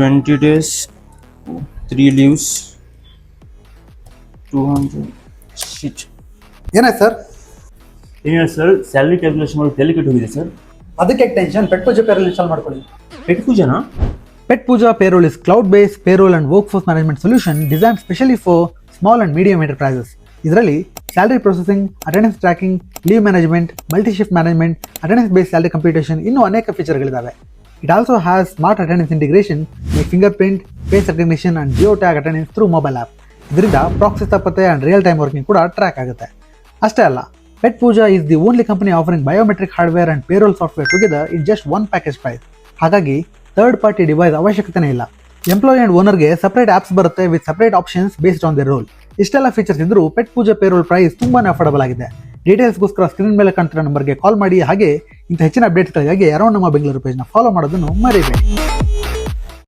20 days, 3 leaves, 200. Shit. ಏನಾಯ್ತು sir? ಏನಿಲ್ಲ sir, salary calculation ಮಾಡಿ ಡೆಲಿಕೇಟ್ ಹೋಗಿದೆ ಸರ್. ಅದಕ್ಕೆ ಟೆನ್ಷನ್, ಪೆಟ್ ಪೂಜಾ ಪೇರೋಲ್ ಇನ್ಸ್ಟಾಲ್ ಮಾಡ್ಕೊಳ್ಳಿ. Pet ಪೂಜಾನಾ? Pet Puja Payroll is cloud-based payroll and workforce management solution designed specially for small and medium enterprises. ಇದರಲ್ಲಿ salary processing, attendance tracking, leave management, multi shift management, attendance based salary computation ಇನ್ನೂ ಅನೇಕ ಫೀಚರ್ಗಳಿದ್ದಾವೆ. It also has smart attendance integration like fingerprint, face recognition and geo tag attendance through mobile app. ಇದರಿಂದ proxy ತಪ್ಪತ್ತೆ and real time working ಕೂಡ track ಆಗುತ್ತೆ. ಅಷ್ಟೇ ಅಲ್ಲ, Pet Puja is the only company offering biometric hardware and payroll software together in just one package price. ಹಾಗಾಗಿ third party device ಅವಶ್ಯಕತೆನೇ ಇಲ್ಲ. Employee and ಓನರ್ಗೆ ಸಪರೇಟ್ ಆಪ್ಸ್ ಬರುತ್ತೆ with separate options based on their role. ಇಷ್ಟೆಲ್ಲ features ಇದ್ರೂ Petpooja payroll price ತುಂಬಾನೇ affordable ಆಗಿದೆ. ಡೀಟೇಲ್ಸ್ಗೋಸ್ಕರ ಸ್ಕ್ರೀನ್ ಮೇಲೆ ಕಾಣ್ತಿರೋ ನಂಬರ್ಗೆ ಕಾಲ್ ಮಾಡಿ. ಹಾಗೆ ಇಂಥ ಹೆಚ್ಚಿನ ಅಪ್ಡೇಟ್ಸ್ಗಳಿಗಾಗಿ ಅರೌಂಡ್ ನಮ್ಮ ಬೆಂಗಳೂರು ಪೇಜ್ನ ಫಾಲೋ ಮಾಡೋದನ್ನು ಮರಿಬೇಡಿ.